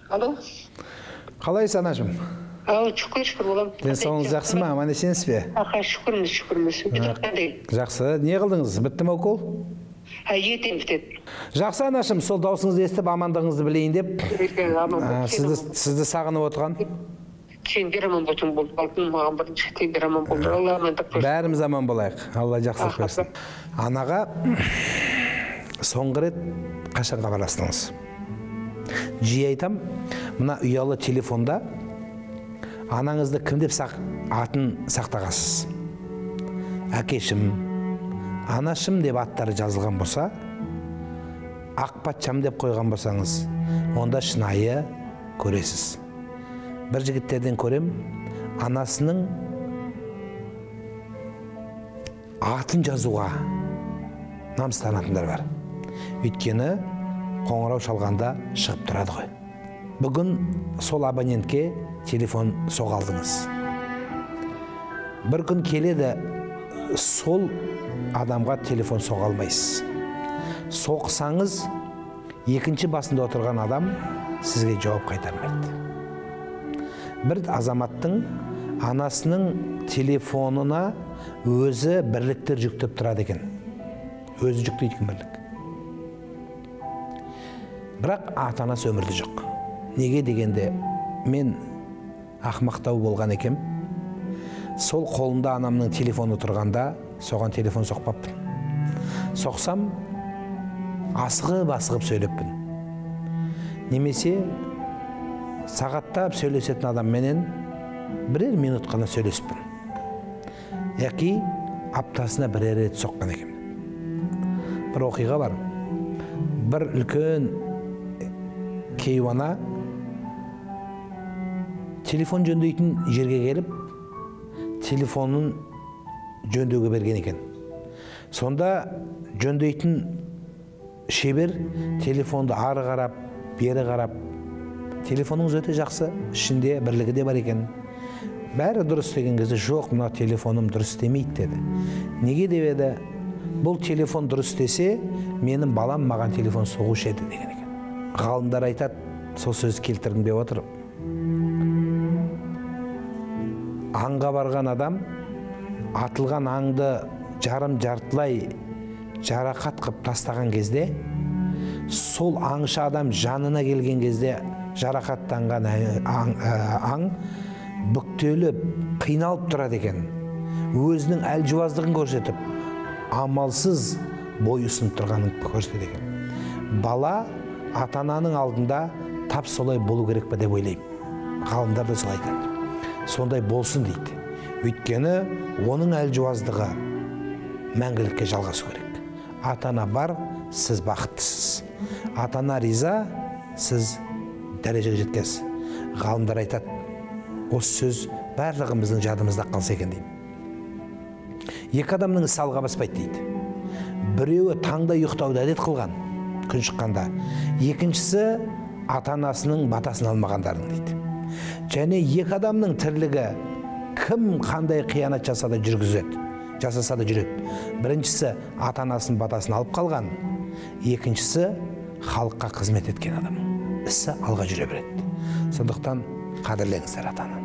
Алло. Қалайсыз анашым? Шүкір болам. Денсаулығыңыз жақсы ма? Аман есенсіз бе? Шүкірміз. Жақсы. Не қылдыңыз? Бітті ме укол? Ертең бітеді. Жақсы анашым, сол даусыңызды естіп амандығыңызды білейін деп. Сізді сағынып отырған. Сен бір аман болсын болды. Балқын маған бірінші тек бір аман болды. Алла амандық берсін. Бәріміз аман болайық. Алла жақсылық берсін. Анаға соңғы рет қашан хабарластыңыз? Жиі айтам, мына ұялы телефонда анаңызды кім деп атын сақтағасыз? Әкешім, анашым деп аттары жазылған болса, ақпатшам деп қойған болсаңыз, онда шынайы көресіз. Бір жігіттерден көрем, анасының атын жазуға намыстанатындар бар. Өйткені қоңырау шалғанда шығып тұрады ғой. Бүгін сол абонентке телефон соғалдыңыз. Бір күн келеді, сол адамға телефон соғалмайсыз. Соқсаңыз, екінші басында отырған адам сізге жауап қайтармайды. Бір азаматтың анасының телефонына өзі бірліктер жүктеп тұрады екен. Өзі жүктейді бірлік. Бірақ ата-анасы өмірде жоқ. Неге дегенде, мен ақмақтау болған екем. Сол қолында анамның телефоны тұрғанда, соған телефон соқпаппын. Соқсам, асығып сөйлеппін. Немесе сағаттап сөйлесетін адам менен бірер минут қана сөйлеспін. Яки аптасына бірер рет соққан екем. Бір оқиға бар. Бір үлкен кейуана телефон жөндейтін жерге келіп, телефонын жөндеуге берген екен. Сонда жөндейтін шебер телефонды ары қарап, бері қарап, телефоныңыз өте жақсы, ішінде бірлігі де бар екен. Бәрі дұрыс деген кезде, жоқ, мына телефоным дұрыс демейді деді. Неге деп еді? Бұл телефон дұрыс десе, менің балам маған телефон соғушы еді деген екен. Ғалымдар айтады, сол сөз келтірдім деп отырып. Аңға барған адам атылған аңды жартылай жарақат қып тастаған кезде, сол аңшы адам жанына келген кезде жарақаттанған аң бүктеліп, қиналып тұрады екен. Өзінің әлжуаздығын көрсетіп, амалсыз бой ұсынып тұрғанын көрсетеді екен. Бала ата-ананың алдында тап солай болу керек пе деп ойлаймын. Ғалымдар да солай айтады. Сондай болсын дейді. Өйткені оның әлжуаздығы мәңгілікке жалғасу керек. Ата-ана бар, сіз бақыттысыз. Ата-ана риза, сіз дәрежеге жеткенсіз. Ғалымдар айтады, осы сөз барлығымыздың жадымызда қалса екен деймін. Екі адамның ісі алға баспайды дейді. Біреуі таңда ұйықтауды әдет қылған, күн шыққанда. Екіншісі ата-анасының батасын алмағандардың дейді. Және екі адамның тірлігі кім қандай қиянат жасаса да жүреді. Біріншісі ата-анасының батасын алып қалған, екіншісі халыққа қызмет еткен адам. Ісі алға жүре береді. Сондықтан қадірлеңіздер ата-ана.